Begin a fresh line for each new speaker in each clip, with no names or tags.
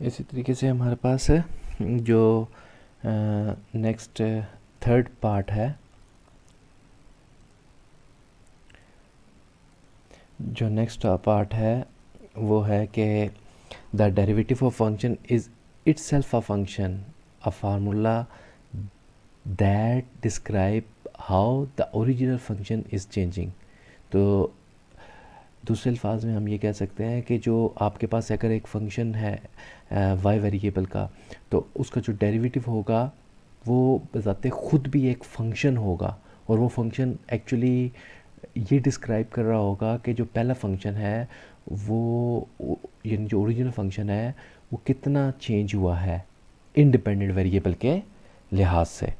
इसी तरीके से हमारे पास जो नेक्स्ट थर्ड पार्ट है, जो नेक्स्ट पार्ट है वो है कि the derivative of function is itself a function, a formula that describe how the original function is changing। तो दूसरे अल्फाज में हम ये कह सकते हैं कि जो आपके पास अगर एक फंक्शन है वाई वेरिएबल का, तो उसका जो डेरिवेटिव होगा वो बजाते खुद भी एक फंक्शन होगा, और वो फंक्शन एक्चुअली ये डिस्क्राइब कर रहा होगा कि जो पहला फंक्शन है वो, यानी जो ओरिजिनल फंक्शन है वो कितना चेंज हुआ है इंडिपेंडेंट वेरिएबल के लिहाज से।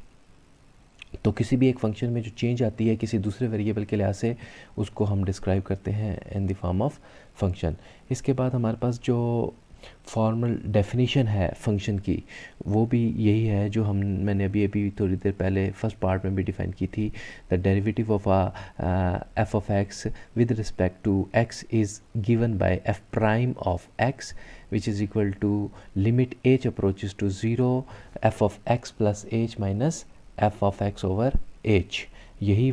तो किसी भी एक फंक्शन में जो चेंज आती है किसी दूसरे वेरिएबल के लिहाज से, उसको हम डिस्क्राइब करते हैं in the form of function. इसके बाद हमारे पास जो फॉर्मल डेफिनेशन है फंक्शन की, वो भी यही है जो मैंने अभी थोड़ी देर पहले फर्स्ट पार्ट में भी डिफाइन की थी। The derivative of f of x with respect to x is given by f prime of x which is equal to limit h approaches to zero f of x plus H minus F of x over h. यही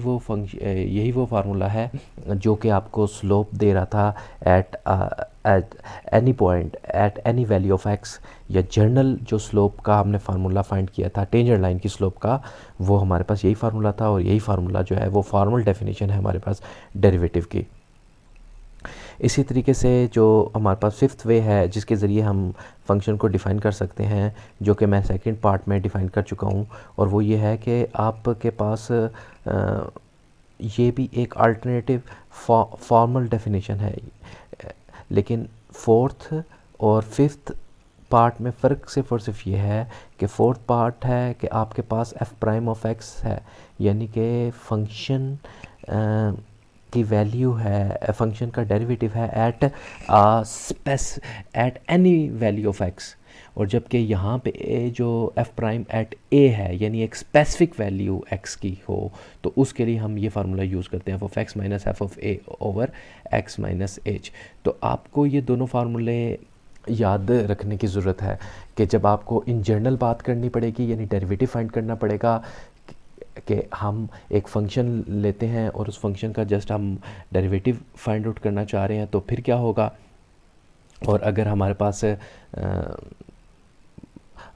वो formula है जो कि आपको slope दे रहा था at any point at any value of x, या journal जो स्लोप का हमने फार्मूला फाइंड किया था टेंजेंट लाइन की स्लोप का, वो हमारे पास यही फार्मूला था। और यही फार्मूला जो है वो फॉर्मल डेफिनेशन है हमारे पास डेरिवेटिव की। इसी तरीके से जो हमारे पास फिफ्थ वे है जिसके ज़रिए हम फंक्शन को डिफ़ाइन कर सकते हैं, जो कि मैं सेकंड पार्ट में डिफ़ाइन कर चुका हूँ, और वो ये है कि आपके पास ये भी एक अल्टरनेटिव फॉर्मल डेफिनेशन है, लेकिन फोर्थ और फिफ्थ पार्ट में फ़र्क सिर्फ और सिर्फ ये है कि फोर्थ पार्ट है कि आपके पास एफ प्राइम ऑफ एक्स है, यानी कि फंक्शन की वैल्यू है, फंक्शन का डेरिवेटिव है at any value of x, और जबकि यहाँ पे जो एफ प्राइम एट ए है यानी एक स्पेसिफिक वैल्यू एक्स की हो, तो उसके लिए हम ये फार्मूला यूज़ करते हैं F of x minus F of A over x minus H. तो आपको ये दोनों फार्मूले याद रखने की ज़रूरत है कि जब आपको इन जनरल बात करनी पड़ेगी, यानी डेरिवेटिव फाइंड करना पड़ेगा कि हम एक फ़ंक्शन लेते हैं और उस फंक्शन का जस्ट हम डेरिवेटिव फाइंड आउट करना चाह रहे हैं, तो फिर क्या होगा। और अगर हमारे पास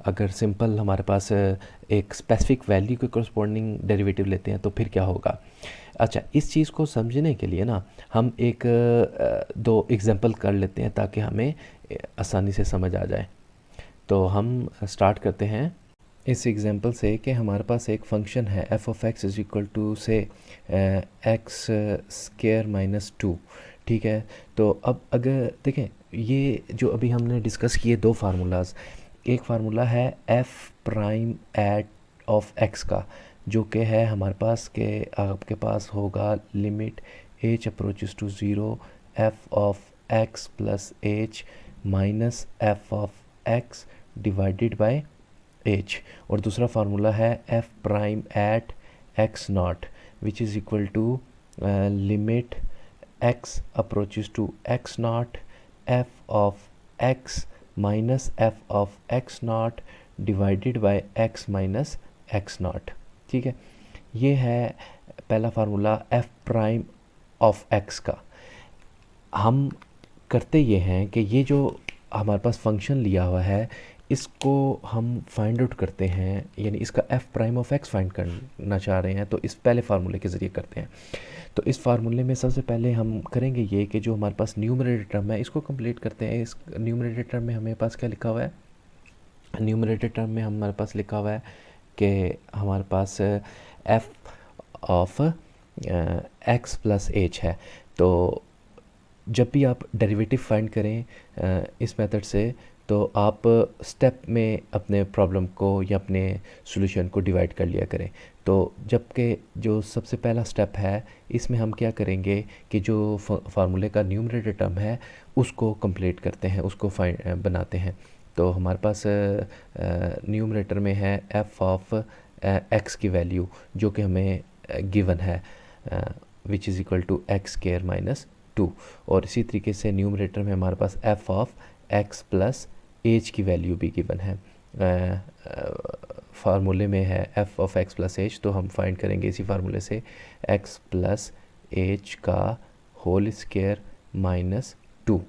अगर सिंपल हमारे पास एक स्पेसिफिक वैल्यू के करस्पॉन्डिंग डेरिवेटिव लेते हैं तो फिर क्या होगा। अच्छा, इस चीज़ को समझने के लिए ना हम एक दो एग्जांपल कर लेते हैं ताकि हमें आसानी से समझ आ जाए। तो हम स्टार्ट करते हैं इस एग्जांपल से कि हमारे पास एक फंक्शन है F of x is equal to से एक्स स्क्वायर माइनस टू। ठीक है, तो अब अगर देखें ये जो अभी हमने डिस्कस किए दो फार्मूलाज, एक फार्मूला है f prime eight of x का, जो कि है हमारे पास के आपके पास होगा limit h approaches to zero f of x plus H minus F of x divided by h. और दूसरा फार्मूला है f prime at x naught which is equal to limit x approaches to x naught f of x minus F of x naught divided by x minus x naught. ठीक है, ये है पहला formula f prime of x का। हम करते ये हैं कि ये जो हमारे पास फंक्शन लिया हुआ है इसको हम फाइंड आउट करते हैं, यानी इसका F prime of x find करना चाह रहे हैं, तो इस पहले फार्मूले के ज़रिए करते हैं। तो इस फार्मूले में सबसे पहले हम करेंगे ये कि जो हमारे पास न्यूमरेटर टर्म है इसको कंप्लीट करते हैं। इस न्यूमरेटर टर्म में हमारे पास क्या लिखा हुआ है, न्यूमरेटर टर्म में हमारे पास लिखा हुआ है कि हमारे पास F of x plus H है। तो जब भी आप डेरिवेटिव फाइंड करें इस मेथड से, तो आप स्टेप में अपने प्रॉब्लम को या अपने सॉल्यूशन को डिवाइड कर लिया करें। तो जबकि जो सबसे पहला स्टेप है इसमें हम क्या करेंगे कि जो फार्मूले का न्यूमरेटर टर्म है उसको कंप्लीट करते हैं, उसको बनाते हैं। तो हमारे पास न्यूमरेटर में है एफ ऑफ एक्स की वैल्यू जो कि हमें गिवन है which is equal to x square minus two, और इसी तरीके से न्यूमरेटर में हमारे पास F of x plus H की वैल्यू भी गिवन है, फार्मूले में है F of x plus H, तो हम फाइंड करेंगे इसी फार्मूले से एक्स प्लस एच का होल स्क्वायर माइनस 2।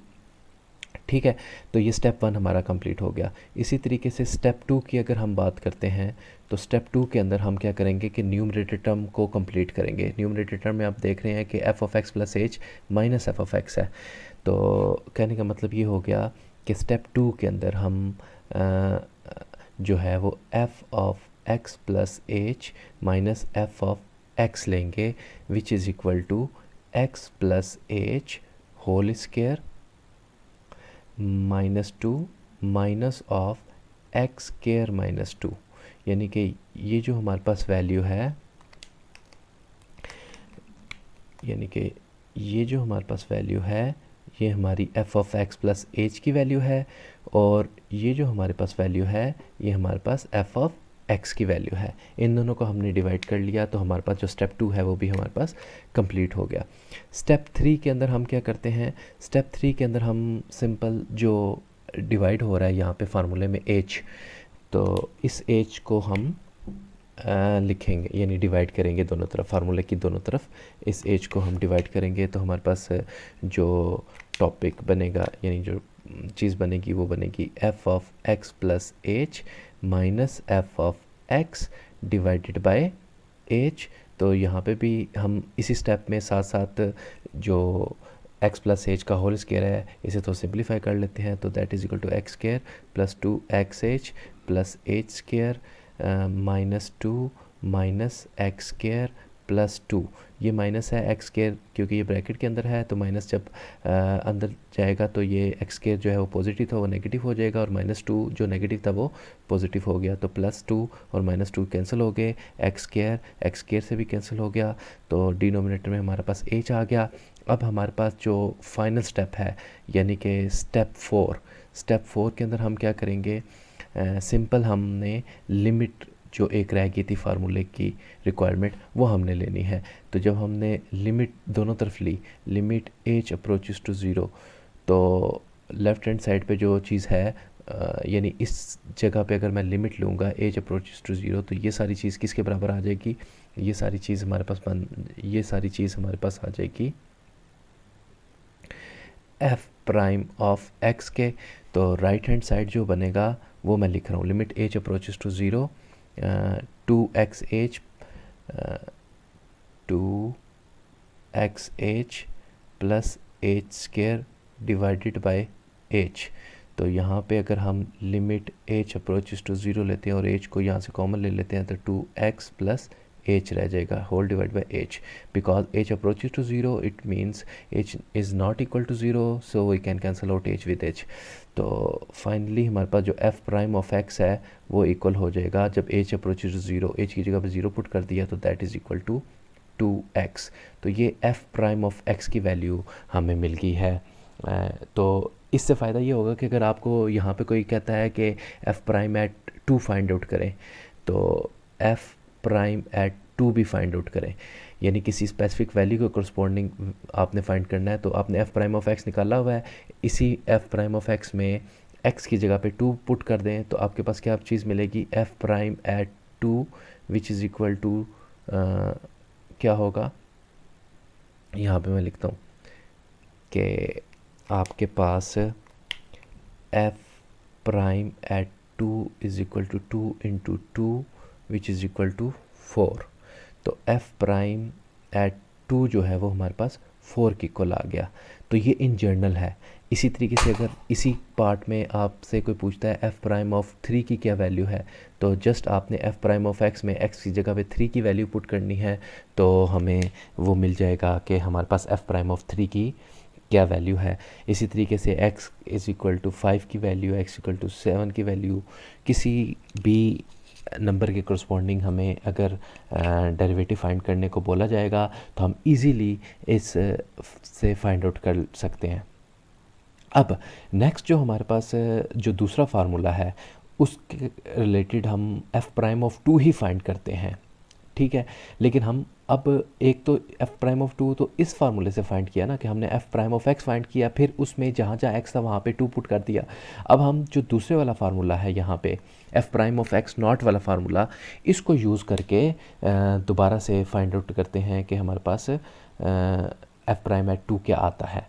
ठीक है, तो ये स्टेप 1 हमारा कंप्लीट हो गया। इसी तरीके से स्टेप 2 की अगर हम बात करते हैं तो स्टेप 2 के अंदर हम क्या करेंगे कि न्यूमरेटर टर्म को कंप्लीट करेंगे। न्यूमरेटर टर्म में आप देख रहे हैं कि F of x plus H minus F of x है, तो कहने का मतलब ये हो गया कि स्टेप 2 के अंदर हम जो है वो F of x plus H minus F of X लेंगे, which is equal to X plus H whole square -2 minus of X square -2, यानी कि ये जो हमारे पास वैल्यू है, यानी कि ये जो हमारे पास वैल्यू है ये हमारी F of x plus H की वैल्यू है, और ये जो हमारे पास वैल्यू है ये हमारे पास एफ ऑफ एक्स की वैल्यू है। इन दोनों को हमने डिवाइड कर लिया, तो हमारे पास जो स्टेप 2 है वो भी हमारे पास कंप्लीट हो गया। स्टेप 3 के अंदर हम क्या करते हैं, स्टेप 3 के अंदर हम सिंपल जो डिवाइड हो रहा है यहाँ पे फार्मूले में एच, तो इस एच को हम लिखेंगे, यानी डिवाइड करेंगे दोनों तरफ, फार्मूले की दोनों तरफ इस एज को हम डिवाइड करेंगे, तो हमारे पास जो टॉपिक बनेगा, यानी जो चीज़ बनेगी वो बनेगी F of x plus H minus F of x divided by H. तो यहाँ पे भी हम इसी स्टेप में साथ साथ जो एक्स प्लस एच का होल स्क्वायर है इसे तो सिंप्लीफाई कर लेते हैं, तो that is equal to x square plus 2xh plus h square -2 minus x square plus 2। ये माइनस है एक्स स्क्वायर क्योंकि ये ब्रैकेट के अंदर है, तो माइनस जब अंदर जाएगा तो ये एक्स स्क्वायर जो है वो पॉजिटिव था वो नेगेटिव हो जाएगा, और -2 जो नेगेटिव था वो पॉजिटिव हो गया, तो +2 और -2 कैंसिल हो गए, एक्स स्क्वायर से भी कैंसिल हो गया, तो डिनोमिनेटर में हमारे पास एच आ गया। अब हमारे पास जो फाइनल स्टेप है यानी कि स्टेप 4 के अंदर हम क्या करेंगे, सिंपल हमने लिमिट जो एक रह गई थी फार्मूले की रिक्वायरमेंट वो हमने लेनी है। तो जब हमने लिमिट दोनों तरफ ली, लिमिट एच अप्रोचेस टू 0, तो लेफ़्ट हैंड साइड पे जो चीज़ है यानी इस जगह पे अगर मैं लिमिट लूँगा एच अप्रोचेस टू 0, तो ये सारी चीज़ किसके बराबर आ जाएगी, ये सारी चीज़ हमारे पास आ जाएगी एफ प्राइम ऑफ एक्स के। तो राइट हैंड साइड जो बनेगा वो मैं लिख रहा हूँ, limit h approaches to 0 2xh plus h square divided by h। तो यहाँ पे अगर हम लिमिट h अप्रोचेस टू 0 लेते हैं और h को यहाँ से कॉमन ले लेते हैं, तो 2x प्लस h रह जाएगा whole divide by h, because h approaches to 0 it means h is not equal to 0, so we can cancel out h with h। तो फाइनली हमारे पास जो f प्राइम ऑफ x है वो equal हो जाएगा, जब h अप्रोचेस टू 0, h की जगह पे 0 पुट कर दिया तो that is equal to 2x। तो ये f प्राइम ऑफ x की वैल्यू हमें मिल गई है। तो इससे फ़ायदा ये होगा कि अगर आपको यहाँ पे कोई कहता है कि f prime at 2 find out करें, तो f प्राइम एट 2 भी फाइंड आउट करें, यानी किसी स्पेसिफिक वैल्यू को करस्पॉन्डिंग आपने फाइंड करना है। तो आपने f प्राइम ऑफ x निकाला हुआ है, इसी f प्राइम ऑफ x में x की जगह पे 2 पुट कर दें, तो आपके पास क्या चीज़ मिलेगी, f prime at 2 which is equal to क्या होगा, यहाँ पे मैं लिखता हूँ कि आपके पास f prime at 2 is equal to 2 into 2 which is equal to 4। तो f प्राइम एट 2 जो है वो हमारे पास 4 की इक्वल आ गया। तो ये इन जनरल है। इसी तरीके से अगर इसी पार्ट में आपसे कोई पूछता है f प्राइम ऑफ 3 की क्या वैल्यू है, तो जस्ट आपने f प्राइम ऑफ x में x की जगह पे 3 की वैल्यू पुट करनी है, तो हमें वो मिल जाएगा कि हमारे पास f प्राइम ऑफ 3 की क्या वैल्यू है। इसी तरीके से x इज़ इक्वल टू 5 की वैल्यू, x इक्वल टू 7 की वैल्यू, किसी भी नंबर के करस्पॉन्डिंग हमें अगर डेरिवेटिव फाइंड करने को बोला जाएगा तो हम इजीली इस से फाइंड आउट कर सकते हैं। अब नेक्स्ट जो हमारे पास जो दूसरा फार्मूला है उसके रिलेटेड हम f prime of 2 he find करते हैं, ठीक है, लेकिन हम अब एक तो एफ प्राइम ऑफ टू तो इस फार्मूले से फाइंड किया ना कि हमने F prime of x find किया, फिर उसमें जहाँ जहाँ एक्स था वहाँ पे टू पुट कर दिया। अब हम जो दूसरे वाला फार्मूला है यहाँ पे F prime of x not वाला फार्मूला, इसको यूज़ करके दोबारा से फाइंड आउट करते हैं कि हमारे पास एफ प्राइम एट टू क्या आता है।